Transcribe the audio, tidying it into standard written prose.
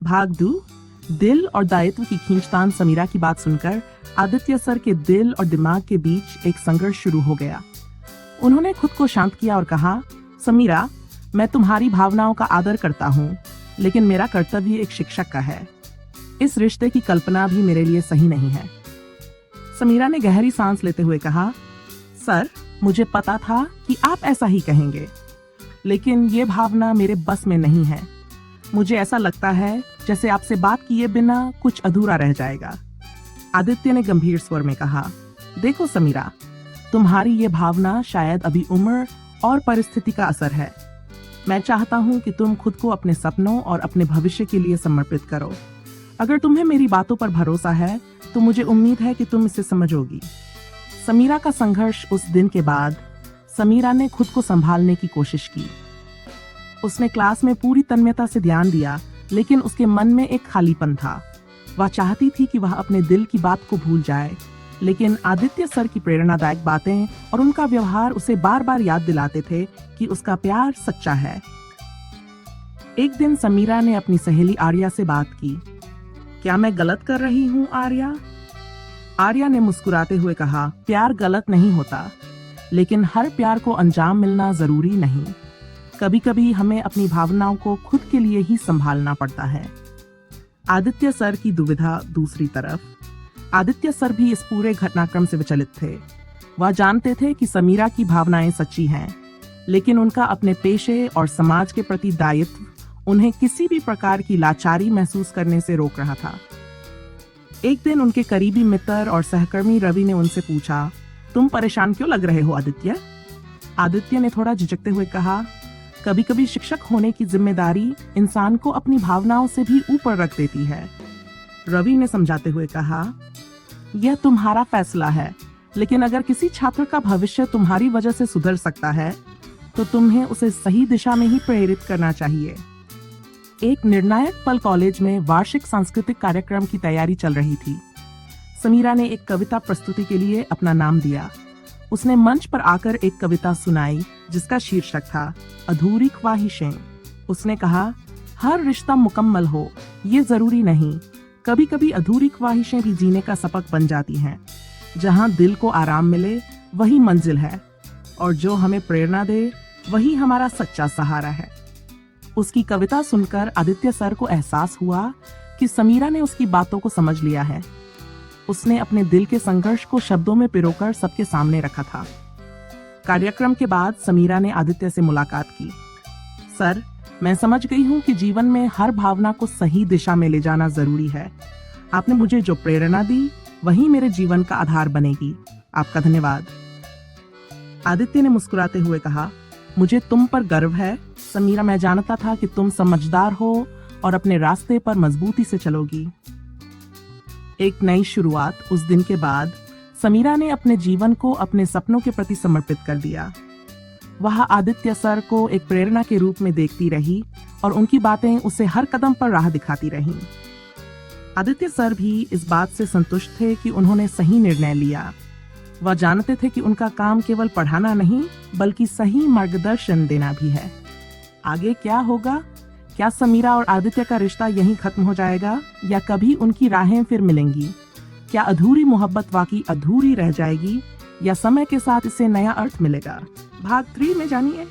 भाग 2 दिल और दायित्व की खींचतान। समीरा की बात सुनकर आदित्य सर के दिल और दिमाग के बीच एक संघर्ष शुरू हो गया। उन्होंने खुद को शांत किया और कहा, समीरा, मैं तुम्हारी भावनाओं का आदर करता हूँ, लेकिन मेरा कर्तव्य एक शिक्षक का है। इस रिश्ते की कल्पना भी मेरे लिए सही नहीं है। समीरा ने गहरी सांस लेते हुए कहा, सर, मुझे पता था कि आप ऐसा ही कहेंगे, लेकिन ये भावना मेरे बस में नहीं है। मुझे ऐसा लगता है जैसे आपसे बात किए बिना कुछ अधूरा रह जाएगा। आदित्य ने गंभीर स्वर में कहा, देखो समीरा, तुम्हारी ये भावना शायद अभी उम्र और परिस्थिति का असर है। मैं चाहता हूँ कि तुम खुद को अपने सपनों और अपने भविष्य के लिए समर्पित करो। अगर तुम्हें मेरी बातों पर भरोसा है तो मुझे उम्मीद है कि तुम इसे समझोगी। समीरा का संघर्ष उस दिन के बाद समीरा ने खुद को संभालने की कोशिश की। उसने क्लास में पूरी तन्मयता से ध्यान दिया, लेकिन उसके मन में एक खालीपन था। वह चाहती थी कि वह अपने दिल की बात को भूल जाए, लेकिन आदित्य सर की प्रेरणादायक बातें और उनका व्यवहार उसे बार बार याद दिलाते थे कि उसका प्यार सच्चा है। एक दिन समीरा ने अपनी सहेली आर्या से बात की। क्या मैं गलत कर रही हूँ आर्या? आर्या ने मुस्कुराते हुए कहा, प्यार गलत नहीं होता, लेकिन हर प्यार को अंजाम मिलना जरूरी नहीं। कभी कभी हमें अपनी भावनाओं को खुद के लिए ही संभालना पड़ता है। आदित्य सर की दुविधा। दूसरी तरफ आदित्य सर भी इस पूरे घटनाक्रम से विचलित थे। वह जानते थे कि समीरा की भावनाएं सच्ची हैं, लेकिन उनका अपने पेशे और समाज के प्रति दायित्व उन्हें किसी भी प्रकार की लाचारी महसूस करने से रोक रहा था। एक दिन उनके करीबी मित्र और सहकर्मी रवि ने उनसे पूछा, तुम परेशान क्यों लग रहे हो आदित्य? आदित्य ने थोड़ा झिझकते हुए कहा, कभी कभी शिक्षक होने की जिम्मेदारी इंसान को अपनी भावनाओं से भी ऊपर रख देती है। रवि ने समझाते हुए कहा, यह तुम्हारा फैसला है, लेकिन अगर किसी छात्र का भविष्य तुम्हारी वजह से सुधर सकता है तो तुम्हें उसे सही दिशा में ही प्रेरित करना चाहिए। एक निर्णायक पल कॉलेज में वार्षिक सांस्कृतिक कार्यक्रम की तैयारी चल रही थी। समीरा ने एक कविता प्रस्तुति के लिए अपना नाम दिया। उसने मंच पर आकर एक कविता सुनाई जिसका शीर्षक था अधूरी ख्वाहिशें। उसने कहा, हर रिश्ता मुकम्मल हो ये जरूरी नहीं, कभी कभी अधूरी ख्वाहिशें भी जीने का सबक बन जाती हैं। जहां दिल को आराम मिले वही मंजिल है, और जो हमें प्रेरणा दे वही हमारा सच्चा सहारा है। उसकी कविता सुनकर आदित्य सर को एहसास हुआ कि समीरा ने उसकी बातों को समझ लिया है। उसने अपने दिल के संघर्ष को शब्दों में पिरोकर सबके सामने रखा था। कार्यक्रम के बाद समीरा ने आदित्य से मुलाकात की। सर, मैं समझ गई हूँ कि जीवन में हर भावना को सही दिशा में ले जाना जरूरी है। आपने मुझे जो प्रेरणा दी वही मेरे जीवन का आधार बनेगी। आपका धन्यवाद। आदित्य ने मुस्कुराते हुए कहा, मुझे तुम पर गर्व है समीरा। मैं जानता था कि तुम समझदार हो और अपने रास्ते पर मजबूती से चलोगी। एक नई शुरुआत। उस दिन के बाद समीरा ने अपने जीवन को अपने सपनों के प्रति समर्पित कर दिया। वह आदित्य सर को एक प्रेरणा के रूप में देखती रही और उनकी बातें उसे हर कदम पर राह दिखाती रहीं। आदित्य सर भी इस बात से संतुष्ट थे कि उन्होंने सही निर्णय लिया। वह जानते थे कि उनका काम केवल पढ़ाना नहीं बल्कि सही मार्गदर्शन देना भी है। आगे क्या होगा? क्या समीरा और आदित्य का रिश्ता यहीं खत्म हो जाएगा या कभी उनकी राहें फिर मिलेंगी? क्या अधूरी मोहब्बत वाकई अधूरी रह जाएगी या समय के साथ इसे नया अर्थ मिलेगा? भाग 3 में जानिए।